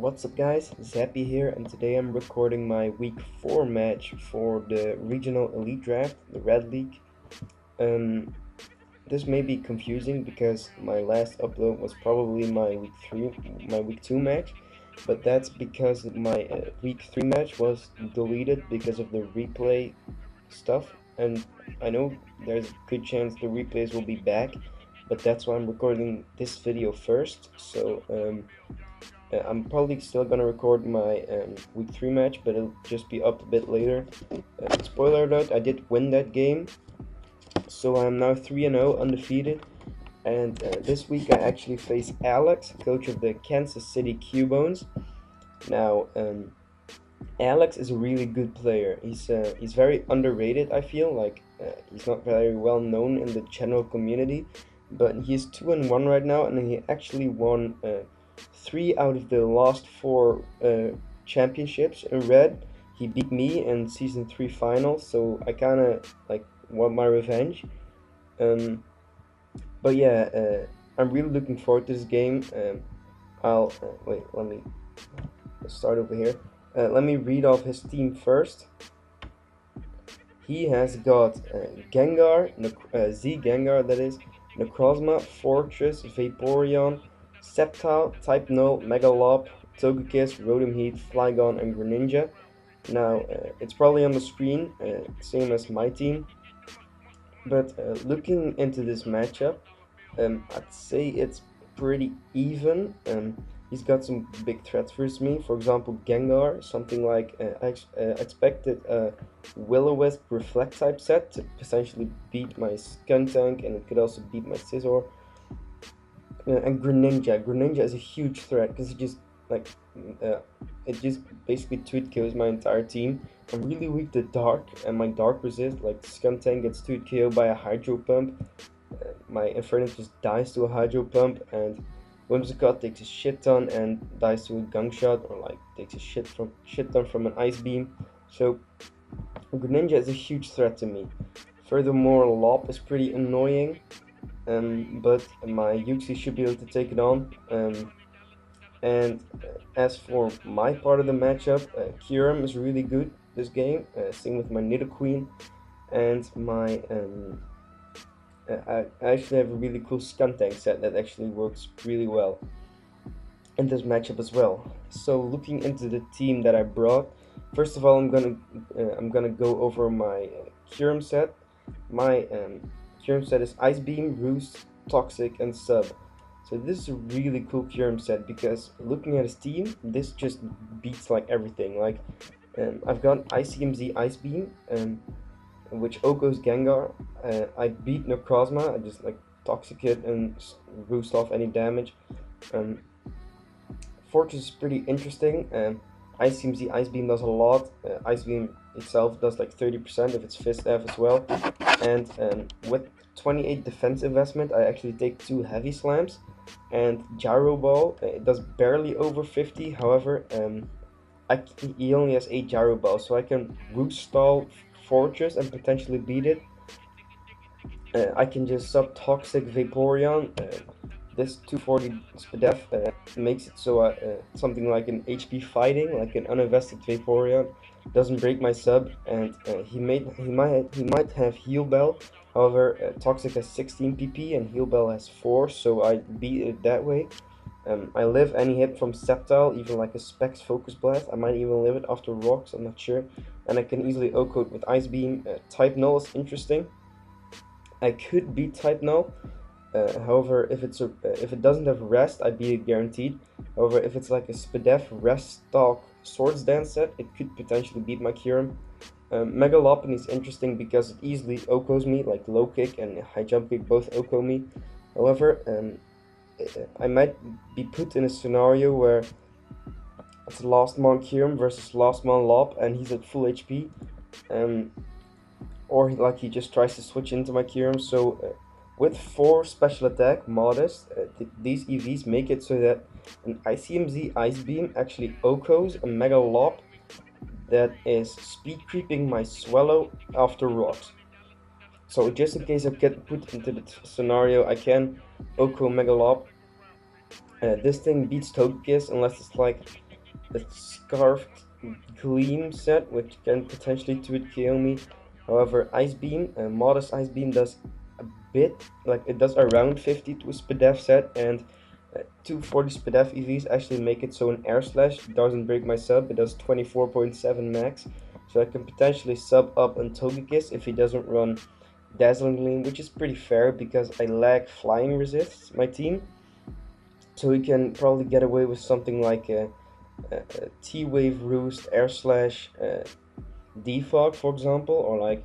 What's up guys, Zappy here, and today I'm recording my week 4 match for the regional elite draft, the Red League. This may be confusing because my last upload was probably my week 2 match, but that's because my week 3 match was deleted because of the replay stuff, and I know there's a good chance the replays will be back, but that's why I'm recording this video first. I'm probably still gonna record my week 3 match, but it'll just be up a bit later. Spoiler alert, I did win that game, so I'm now 3-0 undefeated, and this week I actually face Alex, coach of the Kansas City Cubones. Now, Alex is a really good player. He's very underrated, I feel. He's not very well known in the general community, but he's 2-1 right now, and he actually won 3 out of the last 4 championships in red. He beat me in season 3 finals, so I kind of want my revenge. But yeah, I'm really looking forward to this game. I'll wait. Let me start over here. Let me read off his team first. He has got Gengar, Z Gengar, that is, Necrozma, Fortress, Vaporeon, Sceptile, Type Null, Megalob, Togekiss, Rotom Heat, Flygon, and Greninja. Now, it's probably on the screen, same as my team. But looking into this matchup, I'd say it's pretty even. He's got some big threats versus me. For example, Gengar, something like I expected a Will-O-Wisp Reflect type set to potentially beat my Skuntank, and it could also beat my Scizor. And Greninja is a huge threat because it just basically tweet kills my entire team. I'm really weak to Dark, and my Dark resist, like Skuntank gets tweet killed by a Hydro Pump. My Inferno just dies to a Hydro Pump, and Whimsicott takes a shit ton and dies to a Gunk Shot, or takes a shit ton from an Ice Beam. So Greninja is a huge threat to me. Furthermore, Lob is pretty annoying, but my Uxie should be able to take it on. And as for my part of the matchup, Kyurem is really good this game. Same with my Nidoqueen, and my I actually have a really cool Skuntank set that actually works really well in this matchup as well. So looking into the team that I brought, first of all, I'm gonna go over my Kyurem set. My Kyurem set is Ice Beam, Roost, Toxic, and Sub. So this is a really cool Kyurem set because looking at his team, this just beats like everything. I've got ICMZ Ice Beam, which Oko's Gengar. I beat Necrozma. I just Toxic it and roost off any damage. Fortress is pretty interesting. ICMZ Ice Beam does a lot. Ice Beam itself does like 30% if it's Fist F as well. And with 28 defense investment, I actually take 2 heavy slams. And Gyro Ball, it does barely over 50. However, he only has 8 Gyro Balls, so I can root stall Fortress and potentially beat it. I can just sub Toxic Vaporeon. This 240 Spadef makes it so something like an HP fighting, like an uninvested Vaporeon, doesn't break my sub, and he might have Heal Bell. However, Toxic has 16 PP and Heal Bell has 4, so I beat it that way. I live any hit from Sceptile, even like a Specs Focus Blast. I might even live it after Rocks, I'm not sure. And I can easily O-Code with Ice Beam. Type Null is interesting. I could beat Type Null. However, if it doesn't have Rest, I beat it guaranteed. However, if it's like a Spadef Rest Stalk Swords Dance set, it could potentially beat my Kyurem. Megaloppin is interesting because it easily OHKOs me, like Low Kick and High Jump Kick both OHKO me. However, I might be put in a scenario where it's Last Mon Kyurem versus Last Mon Lob, and he's at full HP, or he just tries to switch into my Kyurem. So with 4 special attack, Modest, these EVs make it so that an ICMZ Ice Beam actually OHKOs a Mega Lob that is speed creeping my Swallow after Rocks. So just in case I get put into the scenario, I can OHKO Mega Lob. This thing beats Togekiss unless it's like a Scarfed Gleam set, which can potentially 2-hit KO me. However, Ice Beam, Modest Ice Beam does a bit, like it does around 50 to a SPDEF set, and 240 SPDEF EVs actually make it so an Air Slash doesn't break my sub. It does 24.7 max, so I can potentially sub up on Togekiss if he doesn't run Dazzling Gleam, which is pretty fair because I lack flying resists my team. So he can probably get away with something like a T-Wave Roost, Air Slash, Defog, for example, or like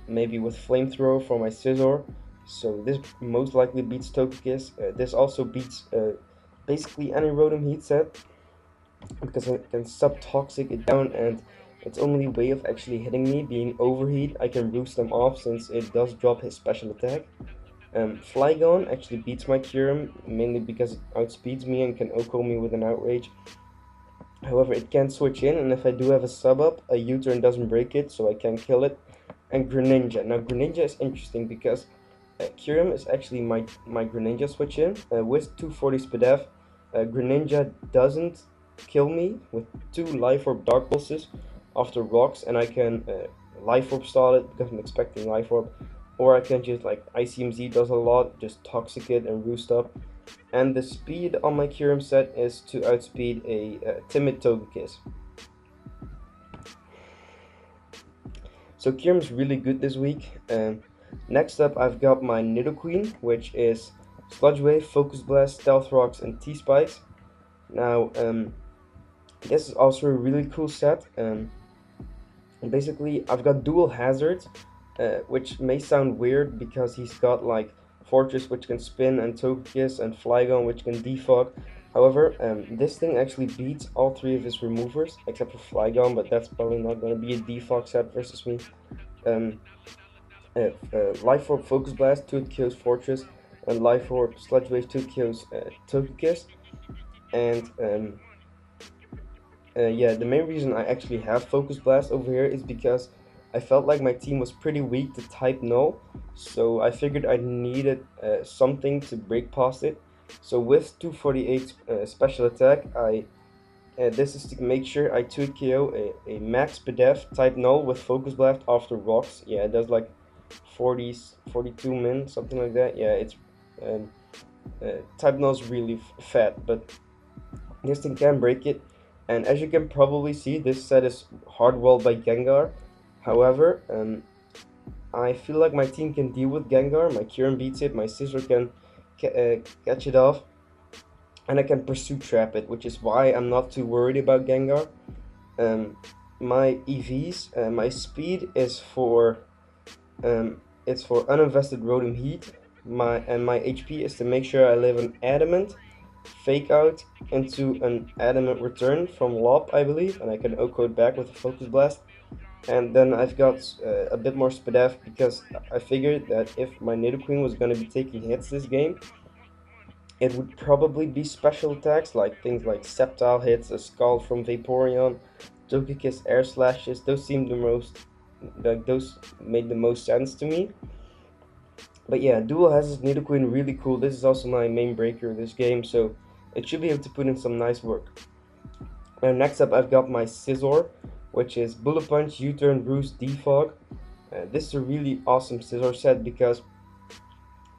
maybe with Flamethrower for my Scizor. So this most likely beats Togekiss. This also beats basically any Rotom Heat set because I can sub-toxic it down, and its only way of actually hitting me being Overheat. I can roost them off since it does drop his special attack. Flygon actually beats my Kyurem, mainly because it outspeeds me and can OHKO me with an Outrage. However, it can switch in, and if I do have a sub-up, a U-turn doesn't break it, so I can kill it. And Greninja. Now, Greninja is interesting because Kyurem is actually my Greninja switch in. With 240 SPDEF, Greninja doesn't kill me with 2 Life Orb Dark Pulses after rocks, and I can Life Orb stall it because I'm expecting Life Orb. Or I can just, like ICMZ does a lot, just Toxic it and Roost up. And the speed on my Kyurem set is to outspeed a timid Togekiss. So Kyurem's really good this week. Next up, I've got my Nidoqueen, which is Sludge Wave, Focus Blast, Stealth Rocks, and T-Spikes. Now, this is also a really cool set. Basically, I've got dual hazards, which may sound weird because he's got like Fortress, which can spin, and Togekiss and Flygon, which can defog. However, this thing actually beats all 3 of his removers except for Flygon, but that's probably not going to be a defog set versus me. Life Orb Focus Blast 2-hit KOs Fortress, and Life Orb Sludge Wave 2-hit KOs Togekiss. And yeah, the main reason I actually have Focus Blast over here is because I felt like my team was pretty weak to type Null, so I figured I needed something to break past it. So with 248 special attack, this is to make sure I 2-hit KO a max SPDEF type Null with Focus Blast after rocks. Yeah, it does like 42 min, something like that. Yeah, it's type Null is really fat, but this thing can break it. And as you can probably see, this set is hard-walled by Gengar. However, I feel like my team can deal with Gengar. My Kyurem beats it, my Scizor can catch it off, and I can Pursue Trap it, which is why I'm not too worried about Gengar. My EVs, my speed is for it's for uninvested Rotom Heat. My HP is to make sure I live an Adamant, Fake Out into an Adamant return from Lob, I believe, and I can OHKO it back with a Focus Blast. And then I've got a bit more SPDEF because I figured that if my Nidoqueen was going to be taking hits this game, it would probably be special attacks, like things like Sceptile hits, a Scald from Vaporeon, Togekiss Air Slashes. Those seemed the most, like those made the most sense to me. But yeah, Dual has this Nidoqueen really cool. This is also my main breaker of this game, so it should be able to put in some nice work. And next up, I've got my Scizor, which is Bullet Punch, U-Turn, Roost, Defog. This is a really awesome Scizor set because,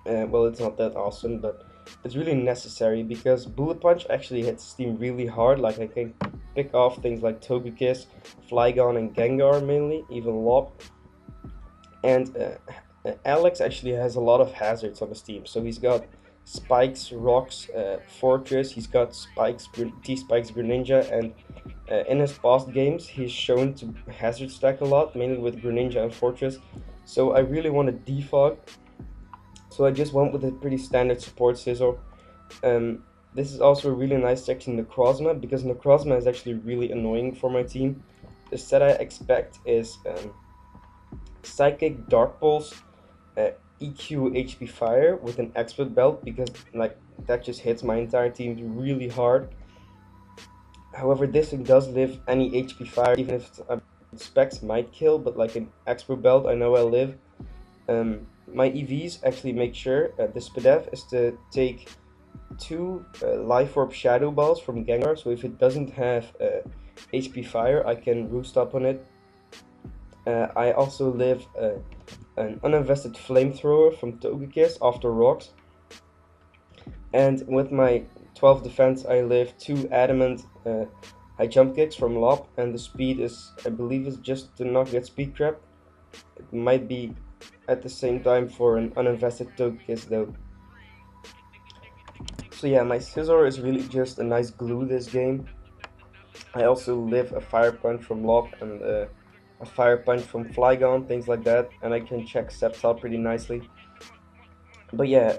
well, it's not that awesome, but it's really necessary because Bullet Punch actually hits Steam really hard. Like, I can pick off things like Togekiss, Flygon, and Gengar mainly, even Lob. And Alex actually has a lot of hazards on his team. So he's got Spikes, Rocks, Fortress, he's got Spikes, T-Spikes, Greninja, and in his past games, he's shown to hazard stack a lot, mainly with Greninja and Fortress. So I really want to defog. So I just went with a pretty standard support Scizor. This is also a really nice section, Necrozma, because Necrozma is actually really annoying for my team. The set I expect is Psychic, Dark Pulse, EQ, HP Fire with an Expert Belt, because like that just hits my entire team really hard. However, this thing does live any HP Fire, even if specs might kill, but like an Expert Belt, I know I'll live. My EVs actually make sure the SPDEF is to take two Life Orb Shadow Balls from Gengar, so if it doesn't have HP Fire, I can roost up on it. I also live an uninvested Flamethrower from Togekiss after Rocks. And with my 12 defense, I live 2 Adamant high jump kicks from Lob, and the speed is, I believe, is just to not get speed trap. It might be at the same time for an uninvested Togekiss though. So yeah, my Scizor is really just a nice glue this game. I also live a Fire Punch from Lob and a Fire Punch from Flygon, things like that, and I can check Sceptile pretty nicely. But yeah,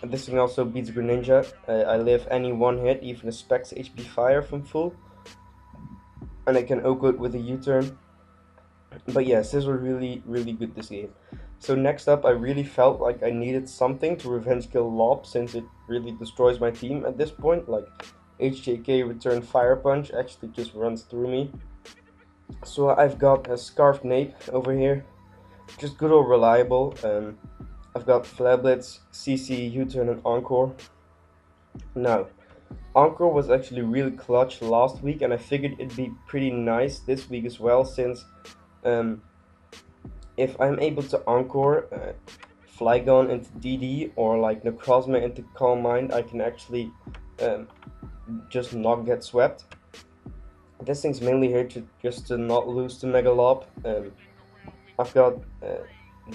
this thing also beats Greninja. I live any one hit, even a Specs HP Fire from full, and I can Oakwood with a U-turn. But yeah, Scizor really good this game. So next up, I really felt like I needed something to revenge kill Lob, since it really destroys my team at this point. Like HJK Return Fire Punch actually just runs through me. So I've got a Scarfed Nape over here, just good old reliable. I've got Flablets, CC, U-turn, and Encore. Now, Encore was actually really clutch last week, and I figured it'd be pretty nice this week as well, since if I'm able to Encore Flygon into DD or like Necrozma into Calm Mind, I can actually just not get swept. This thing's mainly here to not lose to Mega Lob. I've got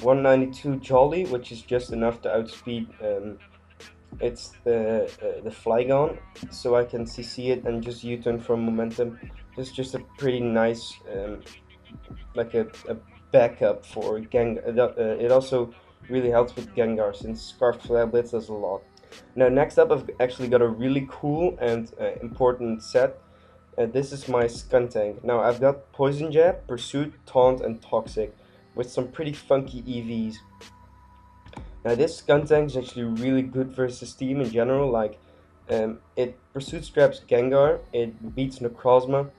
192 Jolly, which is just enough to outspeed it's the Flygon, so I can CC it and just U-turn from momentum. It's just a pretty nice like a backup for Gengar. It also really helps with Gengar, since Scarf Flablets does a lot. Now next up, I've actually got a really cool and important set. This is my Skuntank. Now I've got Poison Jab, Pursuit, Taunt, and Toxic, with some pretty funky EVs. Now this Skuntank is actually really good versus team in general. Like it Pursuit straps Gengar, it beats Necrozma,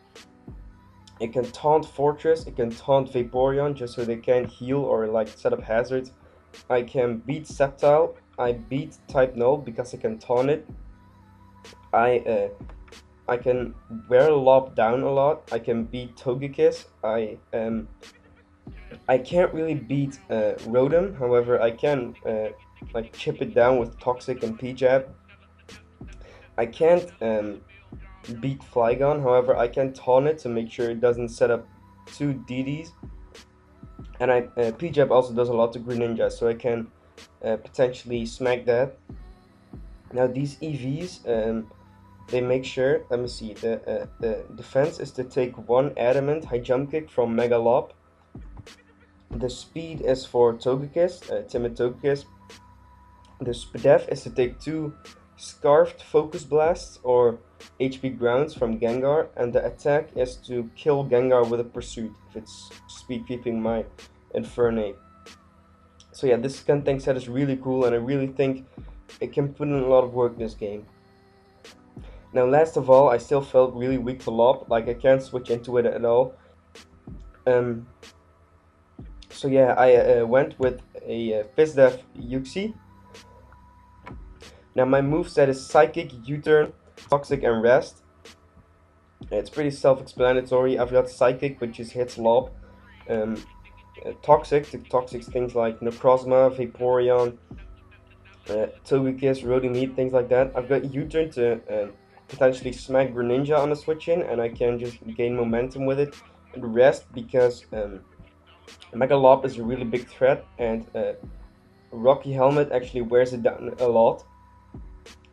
it can taunt Fortress, it can taunt Vaporeon just so they can't heal or like set up hazards. I can beat Sceptile, I beat Type Null because I can taunt it. I can wear Lob down a lot. I can beat Togekiss. I can't really beat Rotom, however I can like chip it down with Toxic and P-Jab. I can't beat Flygon, however I can taunt it to make sure it doesn't set up 2 DDs. And P-Jab also does a lot to Greninja, so I can potentially smack that. Now these EVs, they make sure, let me see, the defense is to take 1 Adamant high jump kick from Mega Lob. The speed is for Togekiss, Timid Togekiss. The SPDEF is to take 2 Scarfed Focus Blasts or HP Grounds from Gengar, and the attack is to kill Gengar with a Pursuit if it's speed creeping my Infernape. So yeah, this Skuntank set is really cool, and I really think it can put in a lot of work this game. Now last of all, I still felt really weak to Lob, like I can't switch into it at all. So yeah, I went with a FizzDef Uxie. Now my moveset is Psychic, U-turn, Toxic, and Rest. It's pretty self-explanatory. I've got Psychic, which just hits Lob. Toxic, to Toxic things like Necrozma, Vaporeon, Togekiss, Rotom, things like that. I've got U-turn to potentially smack Greninja on a switch-in, and I can just gain momentum with it. And Rest because Mega Lob is a really big threat, and Rocky Helmet actually wears it down a lot.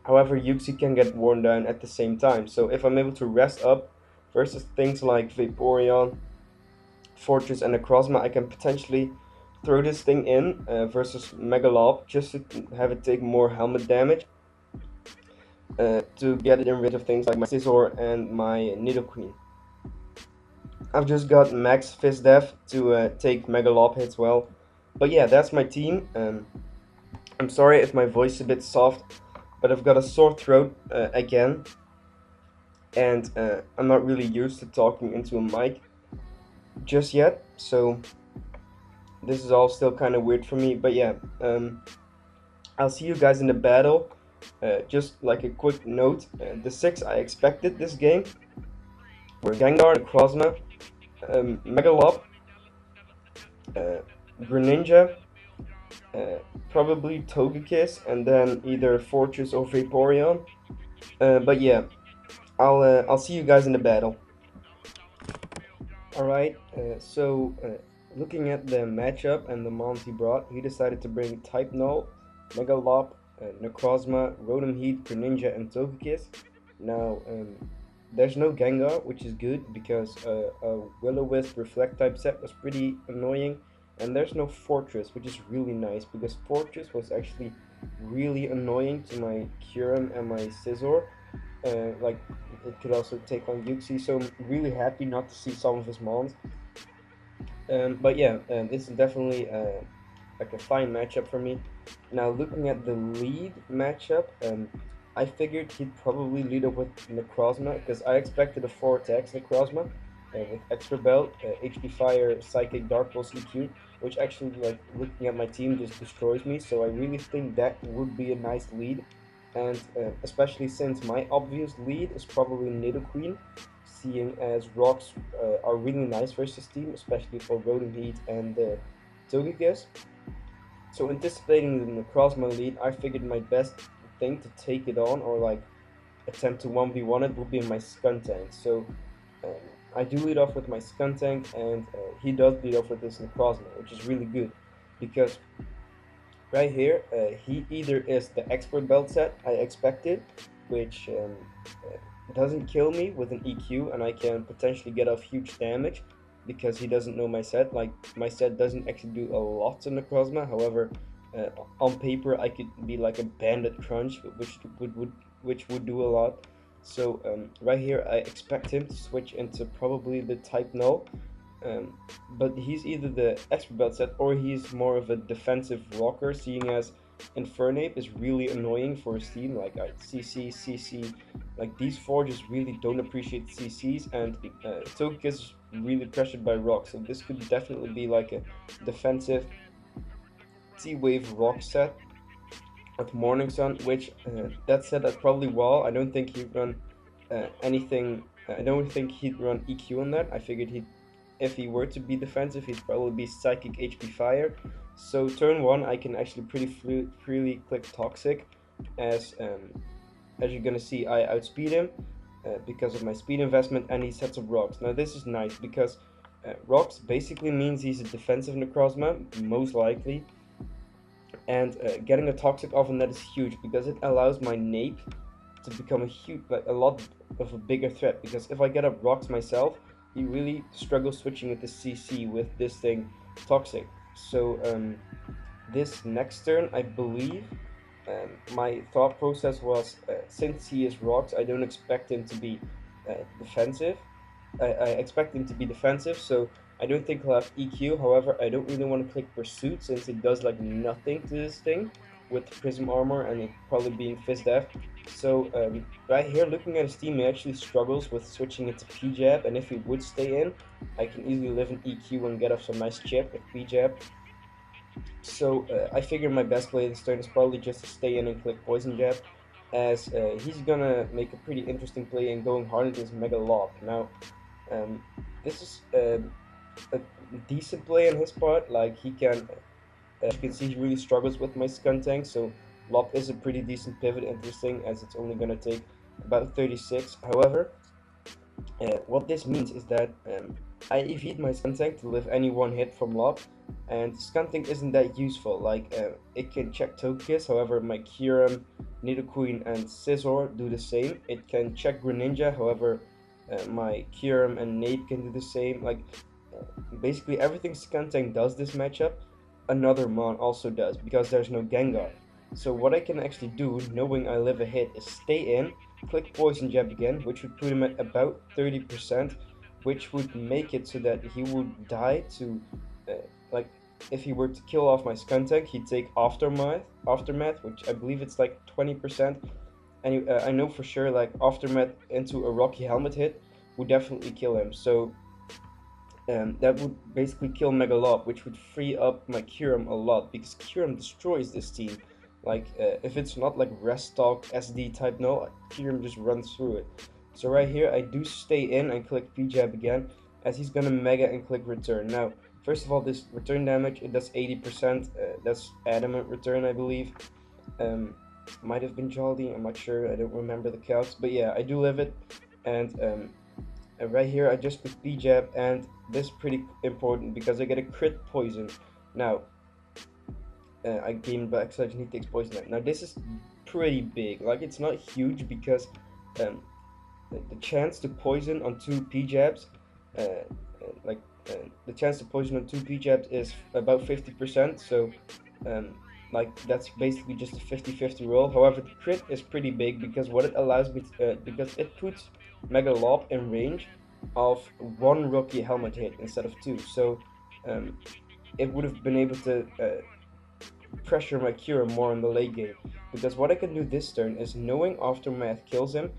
However, Uxie can get worn down at the same time, so if I'm able to rest up versus things like Vaporeon, Fortress, and Necrozma, I can potentially throw this thing in versus Mega Lob just to have it take more helmet damage to get it in range of things like my Scizor and my Nidoqueen. I've just got Max FizzDef to take Mega Lob hits well. But yeah, that's my team. I'm sorry if my voice is a bit soft, but I've got a sore throat again. And I'm not really used to talking into a mic just yet. So this is all still kind of weird for me. But yeah, I'll see you guys in the battle. Just like a quick note, the 6 I expected this game were Gengar, Necrozma, Megalob, uh, Greninja, uh, probably Togekiss, and then either Fortress or Vaporeon. But yeah, I'll see you guys in the battle. Alright, looking at the matchup and the mons he brought, he decided to bring Type Null, Megalob, Necrozma, Rotom Heat, Greninja, and Togekiss. Now, there's no Gengar, which is good because a Will-O-Wisp Reflect type set was pretty annoying, and there's no Fortress, which is really nice because Fortress was actually really annoying to my Kyurem and my Scizor. Like it could also take on Yuxi, so I'm really happy not to see some of his mons. But yeah, this is definitely like a fine matchup for me. Now looking at the lead matchup, I figured he'd probably lead up with Necrozma because I expected a 4 attacks Necrozma with Extra Belt, HP Fire, Psychic, Dark Pulse, EQ, which actually, like, looking at my team just destroys me. So I really think that would be a nice lead, and especially since my obvious lead is probably Nidoqueen, seeing as rocks are really nice versus team, especially for Rotom Heat and Togekiss. So anticipating the Necrozma lead, I figured my best thing to take it on or like attempt to 1v1 it would be my Skuntank. So um, I do lead off with my Skuntank, and he does lead off with this Necrozma, which is really good because right here he either is the expert belt set I expected, which doesn't kill me with an EQ, and I can potentially get off huge damage because he doesn't know my set. Like, my set doesn't actually do a lot to Necrozma. However, on paper I could be like a Bandit Crunch, which would do a lot. So right here I expect him to switch into probably the Type Null, but he's either the expert belt set or he's more of a defensive rocker, seeing as Infernape is really annoying for his team. Like CC, like these four just really don't appreciate CCs, and Togekiss is really pressured by rock, so this could definitely be like a defensive T-Wave rock set with Morning Sun, which that said, I'd probably wall. I don't think he'd run anything. I don't think he'd run EQ on that. I figured if he were to be defensive, he'd probably be Psychic HP Fire. So turn 1, I can actually pretty freely click Toxic, as you're gonna see, I outspeed him because of my speed investment, and he sets up rocks. Now this is nice because rocks basically means he's a defensive Necrozma, most likely, and getting a Toxic off on that is huge because it allows my Nape to become a lot of a bigger threat. Because if I get up rocks myself, he really struggles switching with the CC with this thing Toxic. So this next turn, I believe, my thought process was, since he is rocks, I don't expect him to be defensive. I expect him to be defensive, so I don't think he'll have EQ. However, I don't really want to click Pursuit since it does like nothing to this thing with Prism Armor and it probably being Fizz Def. So right here, looking at his team, he actually struggles with switching it to P-Jab, and if he would stay in, I can easily live in EQ and get off some nice chip with P-Jab. So I figure my best play this turn is probably just to stay in and click Poison Jab, as he's gonna make a pretty interesting play and going hard into his Mega Lob. Now, this is a decent play on his part. Like, he can, as you can see, he really struggles with my Skuntank, so Lob is a pretty decent pivot into this thing, as it's only gonna take about 36. However, what this means is that I evade my Skuntank to live any one hit from Lob, and Skuntank isn't that useful. Like, it can check Togekiss, however my Kyurem, Nidoqueen, and Scizor do the same. It can check Greninja, however my Kyurem and Nape can do the same. Like, basically everything Skuntank does this matchup, another Mon also does, because there's no Gengar. So what I can actually do, knowing I live a hit, is stay in, click Poison Jab again, which would put him at about 30%, which would make it so that he would die to, like, if he were to kill off my Skuntank, he'd take Aftermath, which I believe it's like 20%. And I know for sure, like, Aftermath into a Rocky Helmet hit would definitely kill him. So that would basically kill Megalob, which would free up my Kyurem a lot, because Kyurem destroys this team. Like if it's not like rest talk SD type null, Kyu just runs through it. So right here I do stay in and click P-jab again, as he's gonna mega and click return. Now first of all, this return damage, it does 80%, that's adamant return I believe. Might have been Jaldi, I'm not sure, I don't remember the counts, but yeah, I do live it. And right here I just click P-jab, and this is pretty important because I get a crit poison. Now I gain back such and he takes poison. Now this is pretty big, like it's not huge because um, the chance to poison on 2 P-jabs, like the chance to poison on 2 P-jabs is about 50%, so um, like that's basically just a 50-50 roll. However, the crit is pretty big because what it allows me to, because it puts Mega Lob in range of 1 rookie helmet hit instead of 2, so it would have been able to pressure my Cure more in the late game, because what I can do this turn is, knowing Aftermath kills him,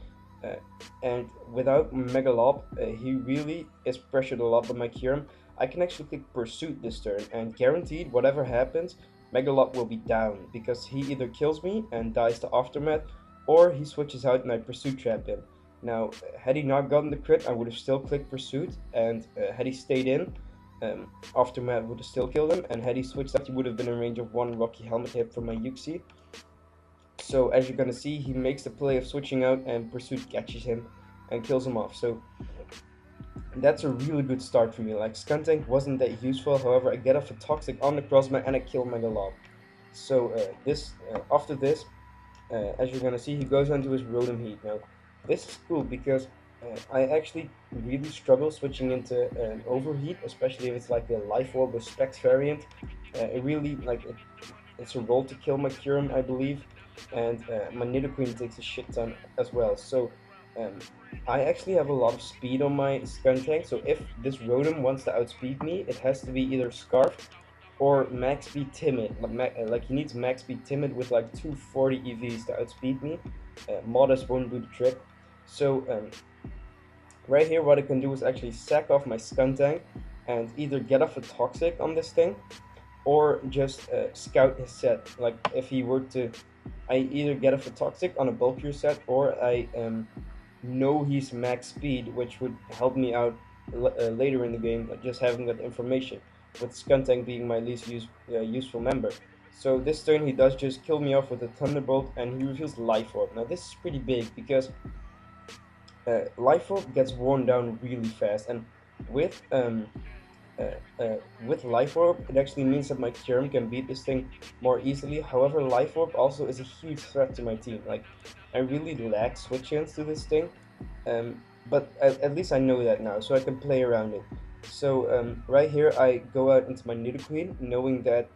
uh, and without Mega Lob, he really is pressured a lot by my Cure. I can actually click Pursuit this turn, and guaranteed, whatever happens, Mega Lob will be down, because he either kills me and dies to Aftermath, or he switches out and I Pursuit trap him. Now, had he not gotten the crit, I would have still clicked Pursuit, and had he stayed in, Aftermath would have still killed him, and had he switched out, he would have been in range of 1 Rocky Helmet hit from my Yuxi. So as you're gonna see, he makes the play of switching out, and Pursuit catches him and kills him off. So that's a really good start for me. Like, Skuntank wasn't that useful, however I get off a Toxic on the Crossman and I kill Mega Lob. So after this, as you're gonna see, he goes onto his Rotom Heat. Now this is cool because I actually really struggle switching into an Overheat, especially if it's like a Life Orb or Specs variant. It really, like, it's a roll to kill my Kyurem, I believe, and my Nidoqueen takes a shit ton as well. So I actually have a lot of speed on my Skuntank, so if this Rotom wants to outspeed me, it has to be either Scarf or max speed timid. Like he needs max speed timid with like 240 EVs to outspeed me. Modest won't do the trick. So right here, what I can do is actually sack off my Skuntank and either get off a Toxic on this thing, or just scout his set. Like if he were to, I either get off a Toxic on a bulkier set, or I know he's max speed, which would help me out later in the game, just having that information, with Skuntank being my least useful member. So this turn he does just kill me off with a Thunderbolt, and he reveals Life Orb. Now this is pretty big because Life Orb gets worn down really fast, and with Life Orb, it actually means that my Kyurem can beat this thing more easily. However, Life Orb also is a huge threat to my team. Like, I really lack switch-ins to this thing, but at least I know that now, so I can play around it. So right here, I go out into my Nidoqueen, knowing that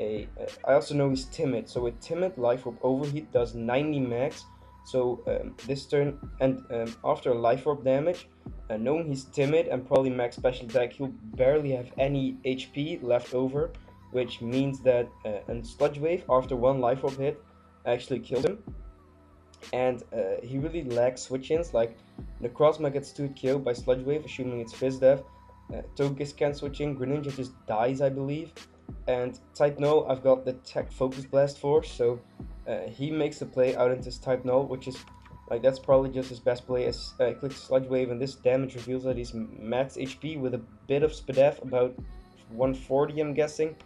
I also know he's timid. So with timid, Life Orb Overheat does 90 max. So this turn, and after Life Orb damage, knowing he's timid and probably max special attack, he'll barely have any HP left over, which means that a Sludge Wave after 1 Life Orb hit actually kills him. And he really lacks switch-ins. Like, Necrozma gets 2 killed by Sludge Wave, assuming it's Fizz Death. Togekiss can't switch in, Greninja just dies, I believe. And Type Null, I've got the Tech Focus Blast for, so he makes the play out into his Type Null, which is, like, that's probably just his best play, as clicks Sludge Wave, and this damage reveals that he's max HP with a bit of Spadef, about 140 I'm guessing,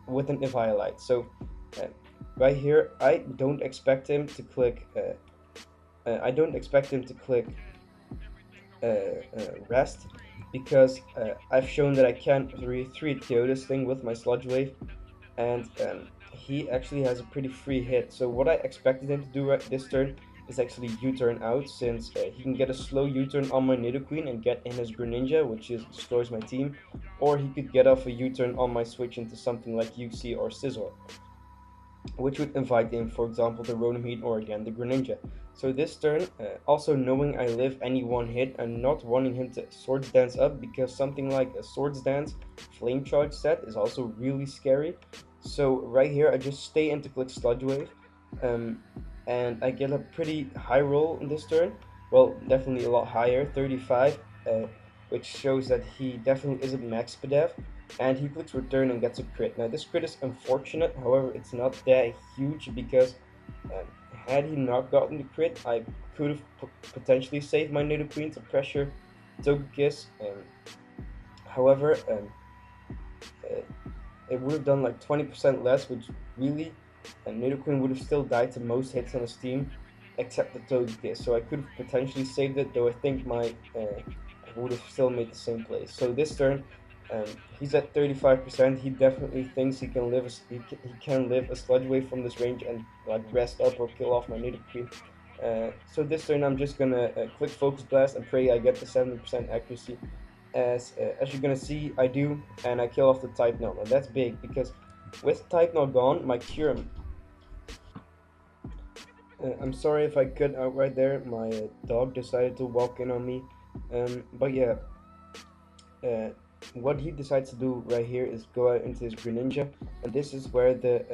with an Eviolite. So right here, I don't expect him to click Rest, because I've shown that I can 3 KO this thing with my Sludge Wave, and he actually has a pretty free hit. So what I expected him to do this turn is actually U-turn out, since he can get a slow U-turn on my Nidoqueen and get in his Greninja, which destroys my team, or he could get off a U-turn on my switch into something like Uxie or Scizor, which would invite in, for example, the Rotom Heat or again the Greninja. So this turn, also knowing I live any one hit and not wanting him to Swords Dance up, because something like a Swords Dance Flame Charge set is also really scary. So right here I just stay into click Sludge Wave, and I get a pretty high roll in this turn. Well, definitely a lot higher, 35, which shows that he definitely isn't max Spadef. and he clicks return and gets a crit. Now this crit is unfortunate, however it's not that huge because um, had he not gotten the crit, I could have potentially saved my Nidoqueen to pressure Togekiss. However, uh, it would have done like 20% less, which really, Nidoqueen would have still died to most hits on his team, except the Togekiss. So I could have potentially saved it, though I think my I would have still made the same play. So this turn, he's at 35%. He definitely thinks he can live he can live a Sludge Wave from this range and like rest up or kill off my Nidoqueen. So this turn I'm just gonna click Focus Blast and pray I get the 70% accuracy. As you're gonna see, I do, and I kill off the Type Knot. And that's big because with Type Knot gone, my Kyurem. I'm sorry if I cut out right there. My dog decided to walk in on me. But yeah, uh, what he decides to do right here is go out into his Greninja, and this is where the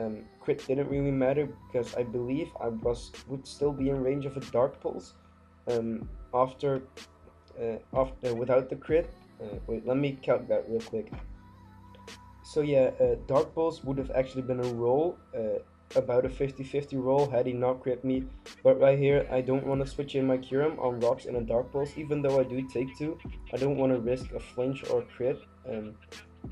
crit didn't really matter because I believe I would still be in range of a Dark Pulse after without the crit. Wait, let me count that real quick. So yeah, Dark Pulse would have actually been a roll, about a 50-50 roll had he not crit me. But right here, I don't want to switch in my Kyurem on rocks in a Dark Pulse, even though I do take two. I don't want to risk a flinch or a crit, and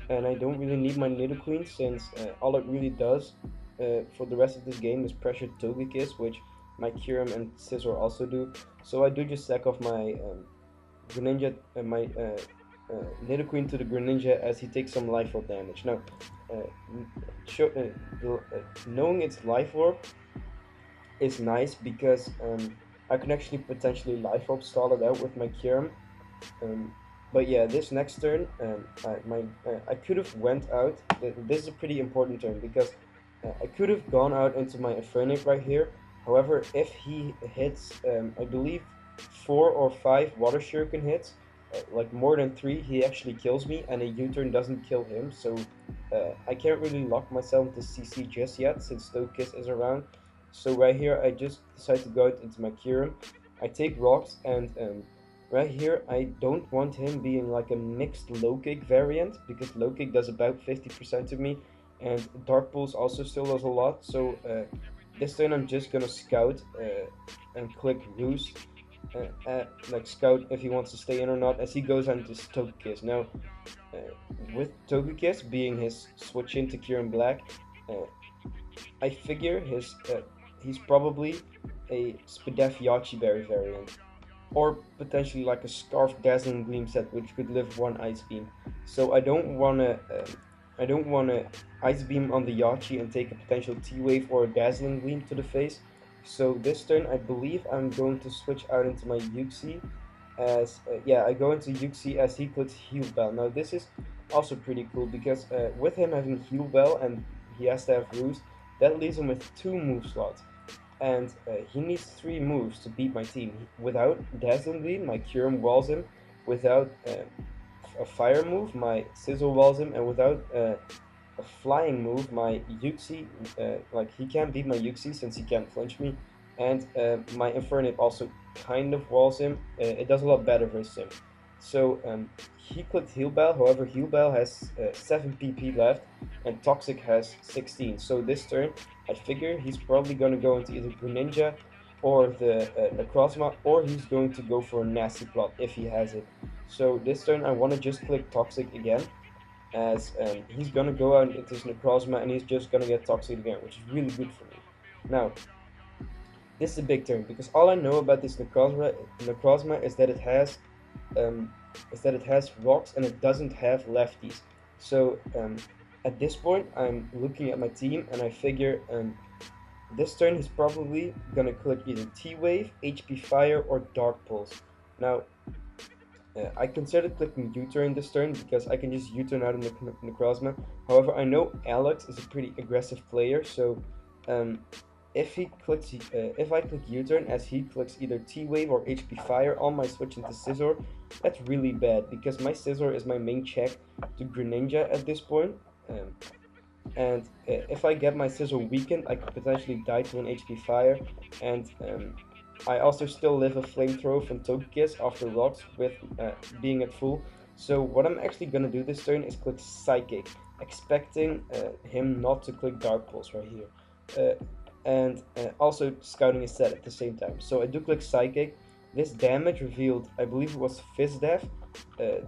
I don't really need my Nidoqueen since all it really does for the rest of this game is pressure Togekiss, which my Kyurem and Scizor also do. So I do just sack off my Greninja and my Nidoqueen to the Greninja as he takes some Life Orb damage. Now, knowing it's Life Orb is nice because I can actually potentially Life Orb stall it out with my Kyurem. But yeah, this next turn, I could have went out. This is a pretty important turn because I could have gone out into my Infernape right here. However, if he hits, I believe 4 or 5 Water Shuriken hits, like more than 3, he actually kills me, and a U-turn doesn't kill him. So I can't really lock myself into CC just yet since Togekiss is around. So right here, I just decide to go out into my Kyurem. I take rocks, and right here, I don't want him being like a mixed low kick variant because low kick does about 50% to me, and Dark Pulse also still does a lot. So this turn I'm just gonna scout and click Roost, like scout if he wants to stay in or not as he goes on to Togekiss. Now, with Togekiss being his switch into Kyurem Black, I figure he's probably a Spadef Yachi Berry variant, or potentially like a Scarf Dazzling Gleam set, which could live one Ice Beam. So I don't wanna Ice Beam on the Yachi and take a potential T-Wave or a Dazzling Gleam to the face. So this turn, I believe I'm going to switch out into my Uxie, as I go into Uxie as he puts Heal Bell. Now this is also pretty cool because with him having Heal Bell and he has to have Roost, that leaves him with 2 move slots. And he needs 3 moves to beat my team. Without Dazzling Gleam, my Kyurem walls him. Without a fire move, my Scizor walls him. And without a flying move, my Uxie, like he can't beat my Uxie since he can't flinch me. And my Infernape also kind of walls him. It does a lot better versus him. So he clicked Heal Bell, however Heal Bell has 7 PP left and Toxic has 16. So this turn I figure he's probably going to go into either Greninja or the Necrozma, or he's going to go for a Nasty Plot if he has it. So this turn I want to just click Toxic again, as he's going to go out into his Necrozma and he's just going to get Toxic again, which is really good for me. Now, this is a big turn because all I know about this Necrozma is that it has rocks and it doesn't have lefties. So at this point, I'm looking at my team and I figure this turn he's probably gonna click either T-Wave, HP Fire, or Dark Pulse. Now, I considered clicking U-turn this turn because I can just U-turn out of Necrozma. However, I know Alex is a pretty aggressive player, so if I click U-turn as he clicks either T-Wave or HP Fire on my switch into Scizor, that's really bad because my Scizor is my main check to Greninja at this point. And if I get my Scizor weakened, I could potentially die to an HP Fire, and I also still live a Flamethrower from Togekiss after rocks with being at full. So what I'm actually gonna do this turn is click Psychic, expecting him not to click Dark Pulse right here, and also scouting his set at the same time. So I do click Psychic. This damage revealed, I believe it was Fizz Def,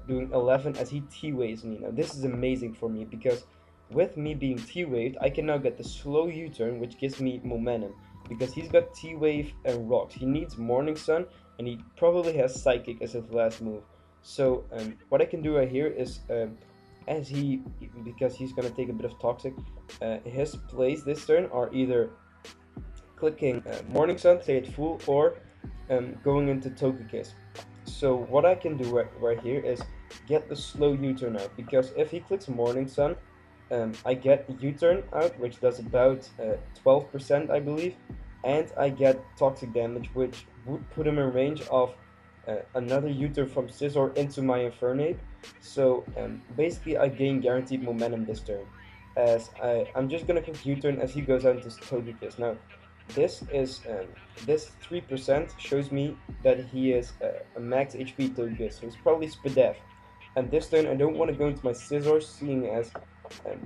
doing 11 as he T-Waves me. Now this is amazing for me because with me being T-Waved, I can now get the slow U-turn, which gives me momentum. Because he's got T-Wave and Rocks. He needs Morning Sun, and he probably has Psychic as his last move. So what I can do right here is, because he's gonna take a bit of Toxic, his plays this turn are either clicking Morning Sun, stay at full, or going into Togekiss. So what I can do right here is get the slow U-turn out, because if he clicks Morning Sun, I get U-turn out, which does about 12%, I believe, and I get toxic damage, which would put him in range of another U-turn from Scizor into my Infernape. So basically I gain guaranteed momentum this turn, as I'm just gonna click U-turn as he goes out into Togekiss. Now this is this 3% shows me that he is a max HP Togekiss, so he's probably Spadef. And this turn I don't want to go into my Scizor, seeing as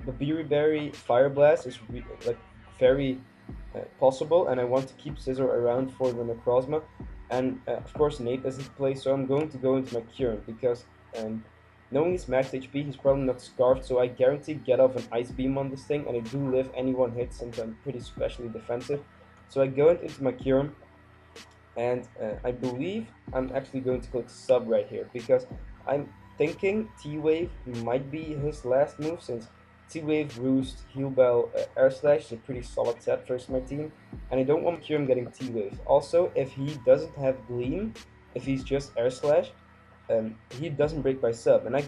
the Berry Fire Blast is like very possible, and I want to keep Scizor around for the Necrozma, and of course Nate is in play, so I'm going to go into my Current, because knowing he's max HP, he's probably not Scarfed, so I guarantee get off an Ice Beam on this thing, and I do live any one hit since I'm pretty specially defensive. So I go into my Current, and I believe I'm actually going to click Sub right here, because I'm thinking T-Wave might be his last move, since T-Wave, Roost, Heal Bell, Air Slash is a pretty solid set versus my team, and I don't want Kyurem getting T-Wave. Also, if he doesn't have Gleam, if he's just Air Slash, he doesn't break by Sub, and I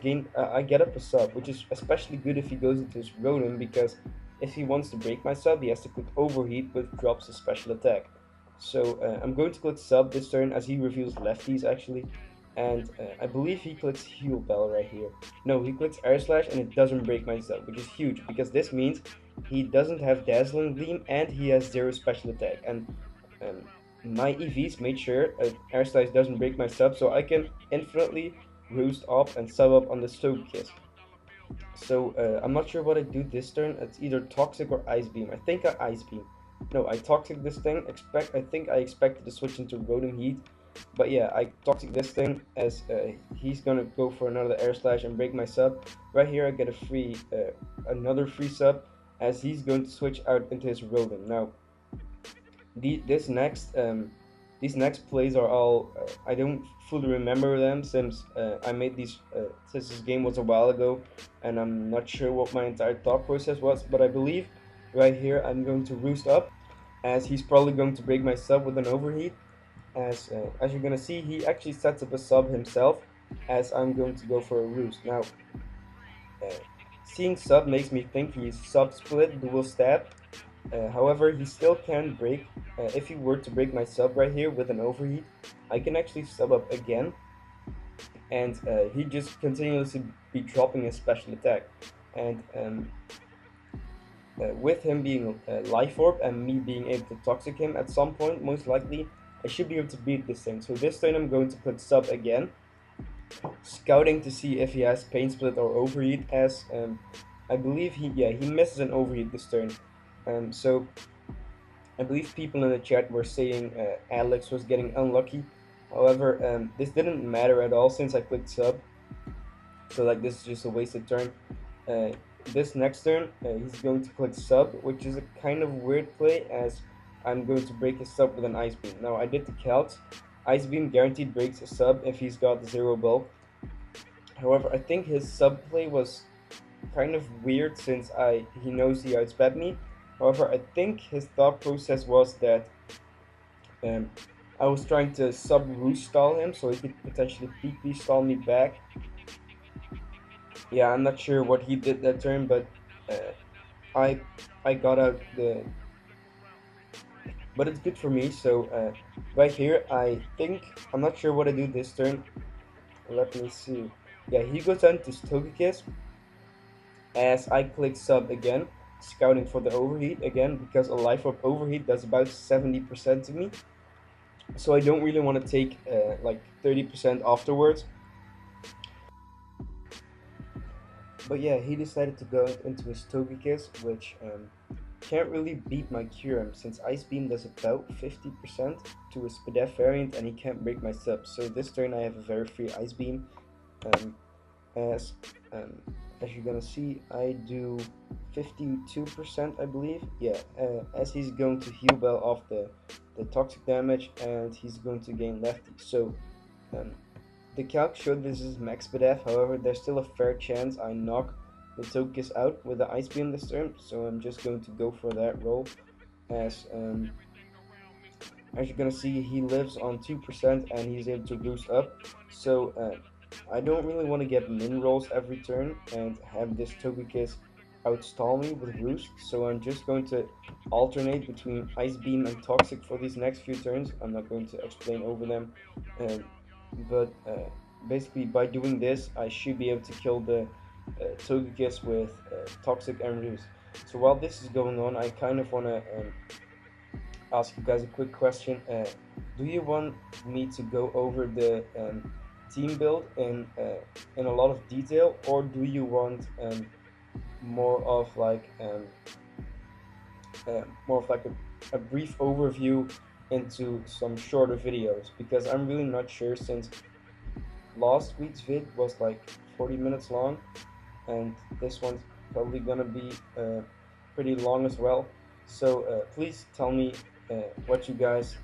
get up a Sub, which is especially good if he goes into his Rotom, because if he wants to break my Sub, he has to click Overheat, which drops his special attack. So I'm going to click Sub this turn, as he reveals lefties actually, and I believe he clicks Heal Bell right here. No, he clicks Air Slash, and it doesn't break my Sub, which is huge, because this means he doesn't have Dazzling Gleam, and he has 0 special attack, and my EVs made sure Air Slash doesn't break my Sub, so I can infinitely Roost up and Sub up on the Togekiss. So I'm not sure what I do this turn. It's either Toxic or Ice Beam. I think I Ice Beam. No, I Toxic this thing. I think I expected to switch into Rotom Heat, but yeah, I Toxic this thing, as he's gonna go for another Air Slash and break my Sub. Right here I get a free, another free Sub, as he's going to switch out into his Rotom. Now, these next plays are all, I don't fully remember them, since I made these, since this game was a while ago, and I'm not sure what my entire thought process was, but I believe right here I'm going to Roost up, as he's probably going to break my Sub with an Overheat, as you're gonna see, he actually sets up a Sub himself, as I'm going to go for a Roost. Now, seeing Sub makes me think he's Sub Split Dual Stab. However, he still can break. If he were to break my Sub right here with an Overheat, I can actually Sub up again, and he just continuously be dropping his special attack. And with him being Life Orb and me being able to Toxic him at some point, most likely, I should be able to beat this thing. So this turn I'm going to put Sub again, scouting to see if he has Pain Split or Overheat, as I believe he misses an Overheat this turn. So I believe people in the chat were saying Alex was getting unlucky. However, this didn't matter at all since I clicked Sub. So like, this is just a wasted turn. This next turn, he's going to click Sub, which is a kind of weird play, as I'm going to break his Sub with an Ice Beam. Now, I did the calcs. Ice Beam guaranteed breaks a Sub if he's got 0 bulk. However, I think his Sub play was kind of weird, since he knows he outsped me. However, I think his thought process was that I was trying to Sub-Roost stall him, so he could potentially peak stall me back. Yeah, I'm not sure what he did that turn, but I got out the... But it's good for me, so right here, I think... I'm not sure what I do this turn. Let me see. Yeah, he goes down to Togekiss, as I click Sub again, scouting for the Overheat again, because a Life Orb Overheat does about 70% to me, so I don't really want to take like 30% afterwards. But yeah, he decided to go into his Togekiss, which can't really beat my Kyurem since Ice Beam does about 50% to his Spadef variant and he can't break my sub. So this turn I have a very free Ice Beam. Um, as um, as you're gonna see, I do 52%, I believe. Yeah, as he's going to heal Bell off the toxic damage and he's going to gain Lefty. So um, the calc showed this is max Spadef, however, there's still a fair chance I knock the Togekiss out with the Ice Beam this turn, so I'm just going to go for that roll. As you're gonna see, he lives on 2% and he's able to boost up. So I don't really want to get min rolls every turn and have this Togekiss outstall me with Roost. So I'm just going to alternate between Ice Beam and Toxic for these next few turns. I'm not going to explain over them, um, but basically by doing this, I should be able to kill the Togekiss with Toxic and Roost. So while this is going on, I kind of want to ask you guys a quick question. Do you want me to go over the team build in a lot of detail, or do you want more of like a brief overview into some shorter videos? Because I'm really not sure, since last week's vid was like 40 minutes long, and this one's probably gonna be pretty long as well. So please tell me what you guys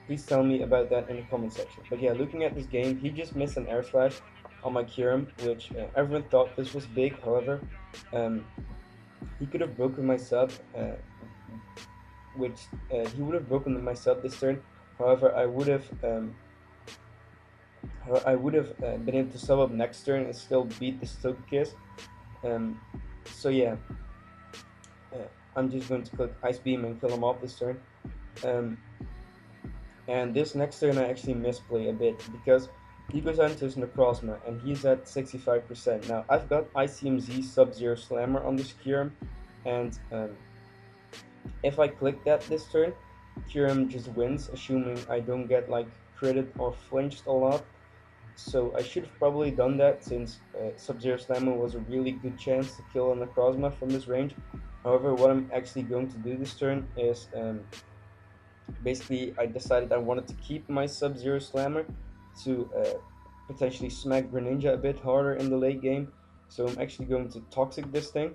please tell me about that in the comment section. But yeah, looking at this game, he just missed an air slash on my Kyurem, which everyone thought this was big. However, um, he could have broken my sub, which he would have broken my sub this turn. However, I would have been able to sub up next turn and still beat the Togekiss. So yeah, I'm just going to click Ice Beam and kill him off this turn. And this next turn I actually misplay a bit because he goes out into his Necrozma and he's at 65%. Now I've got ICMZ Sub-Zero Slammer on this Kyurem, and if I click that this turn, Kyurem just wins, assuming I don't get like critted or flinched a lot. So I should have probably done that, since Sub-Zero Slammer was a really good chance to kill a Necrozma from this range. However, what I'm actually going to do this turn is basically I decided I wanted to keep my Sub-Zero Slammer to potentially smack Greninja a bit harder in the late game. So I'm actually going to Toxic this thing,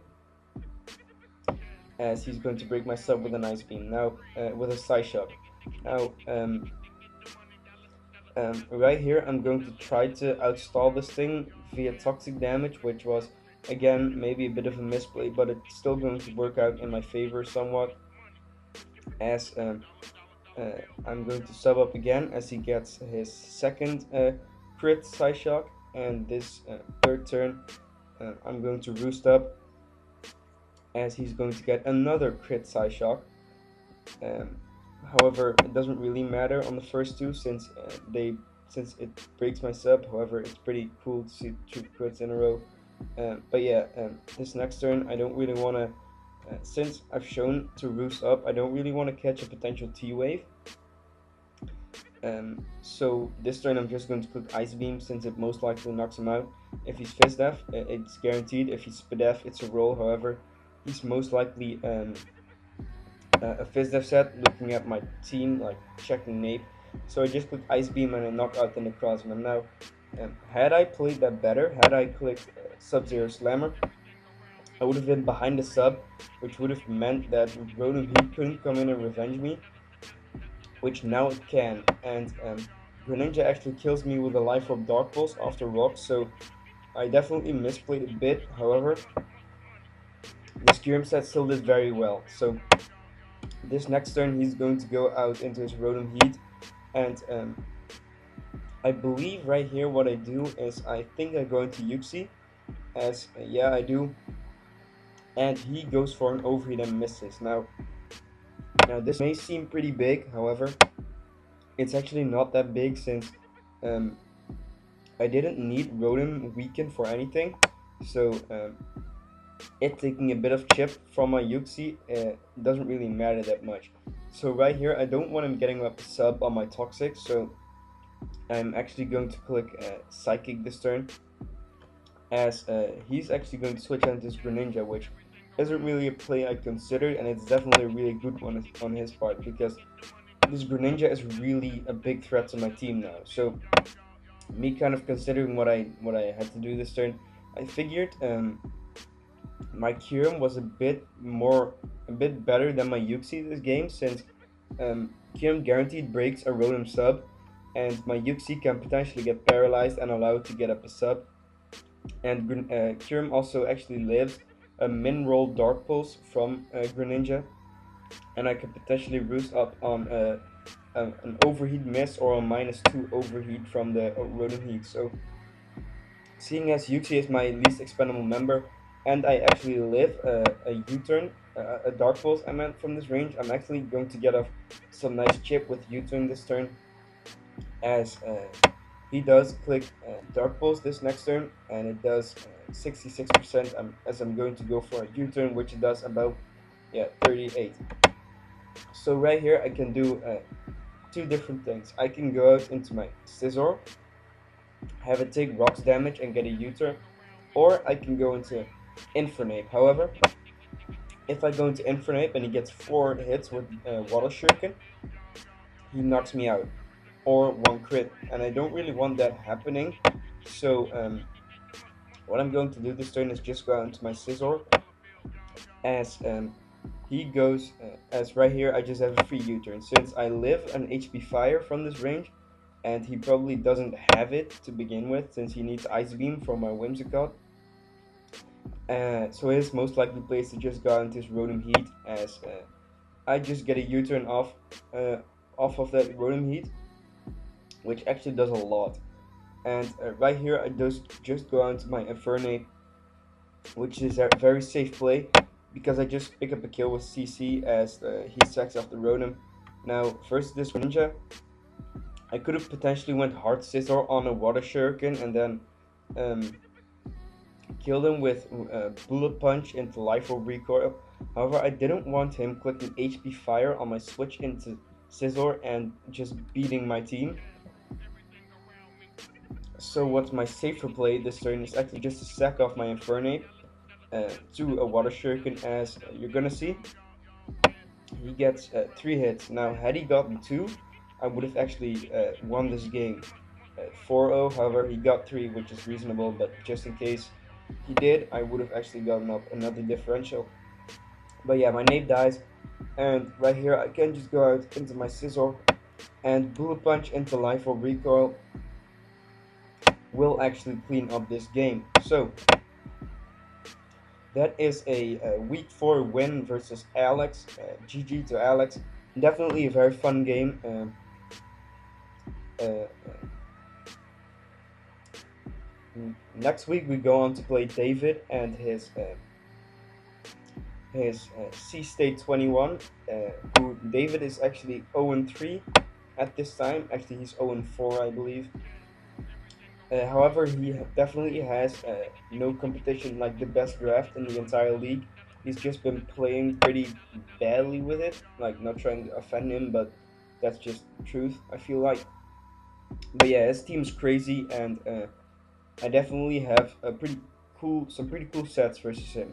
as he's going to break my sub with an Ice Beam. Now with a Psyshock. Now right here I'm going to try to outstall this thing via Toxic damage, which was again maybe a bit of a misplay, but it's still going to work out in my favor somewhat, as I'm going to sub up again as he gets his second crit Psyshock, and this third turn I'm going to Roost up as he's going to get another crit Psyshock. However, it doesn't really matter on the first two, since it breaks my sub. However, it's pretty cool to see 2 crits in a row. But yeah, this next turn I don't really want to, since I've shown to Roost up, I don't really want to catch a potential T-Wave. So this turn I'm just going to click Ice Beam, since it most likely knocks him out. If he's Fizdef, it's guaranteed. If he's Spadef, it's a roll. However, he's most likely a Fizdef set, looking at my team, like checking Nape. So I just click Ice Beam and I knock out the Necrozma. Now, had I played that better, had I clicked Sub-Zero Slammer, I would have been behind the sub, which would have meant that Rotom Heat couldn't come in and revenge me, which now it can. And Greninja actually kills me with a Life Orb Dark Pulse after Rock, so I definitely misplayed a bit. However, this Kyurem set still did very well. So this next turn he's going to go out into his Rotom Heat, and I believe right here what I do is I think I go into Yuxi, as yeah I do, and he goes for an Overheat and misses. Now this may seem pretty big, however it's actually not that big, since I didn't need Rotom Weaken for anything, so it taking a bit of chip from my Yuxi doesn't really matter that much. So right here I don't want him getting up a sub on my Toxic, so I'm actually going to click Psychic this turn, as he's actually going to switch on this Greninja, which isn't really a play I considered, and it's definitely a really good one on his part, because this Greninja is really a big threat to my team now. So me kind of considering what I had to do this turn, I figured my Kyurem was a bit better than my Yuxi this game, since Kyurem guaranteed breaks a Rotom sub, and my Yuxi can potentially get paralyzed and allowed to get up a sub. And Kyurem also actually lives a min roll Dark Pulse from Greninja, and I could potentially roost up on an overheat miss or a -2 overheat from the Rotom Heat. So seeing as Yuxi is my least expendable member, and I actually live a U-turn, a Dark Pulse I meant from this range, I'm actually going to get off some nice chip with U-turn this turn, as he does click Dark Pulse this next turn, and it does 66%, as I'm going to go for a U-turn, which it does about 38. So right here I can do two different things. I can go out into my Scizor, have it take rocks damage and get a U-turn, or I can go into Infernape. However, if I go into Infernape and he gets 4 hits with Water Shuriken, he knocks me out, or 1 crit, and I don't really want that happening. So what I'm going to do this turn is just go out into my Scizor, as he goes, as right here I just have a free U-turn. Since I live an HP Fire from this range, and he probably doesn't have it to begin with, since he needs Ice Beam from my Whimsicott. So his most likely play is to just go into his Rotom Heat, as I just get a U-turn off of that Rotom Heat, which actually does a lot. And right here I just go into my Infernape, which is a very safe play, because I just pick up a kill with CC as he sacks off the Rotom. Now, versus this Ninja, I could have potentially went hard Scizor on a Water Shuriken and then killed him with Bullet Punch into Life Orb Recoil. However, I didn't want him clicking HP Fire on my switch into Scizor and just beating my team. So what's my safer play this turn is actually just to sack off my Infernape to a Water Shuriken, as you're gonna see. He gets 3 hits. Now, had he gotten 2, I would have actually won this game 4-0. However, he got 3, which is reasonable, but just in case he did, I would have actually gotten up another differential. But yeah, my Nape dies, and right here I can just go out into my Scizor, and Bullet Punch into Life Orb Recoil will actually clean up this game. So that is a week 4 win versus Alex. GG to Alex. Definitely a very fun game. Next week we go on to play David and his C-State 21. Who David is actually 0-3 at this time. Actually, he's 0-4, I believe. However, he definitely has no competition, like the best draft in the entire league. He's just been playing pretty badly with it, like not trying to offend him, but that's just truth, I feel like. But yeah, his team's crazy, and I definitely have some pretty cool sets versus him.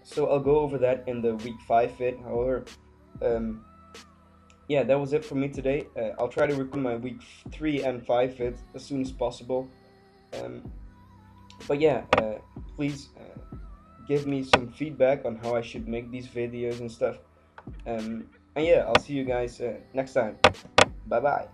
So I'll go over that in the week 5 vid. However, yeah, that was it for me today. I'll try to record my week 3 and 5 vid as soon as possible. But yeah, please give me some feedback on how I should make these videos and stuff. And yeah, I'll see you guys next time. Bye bye.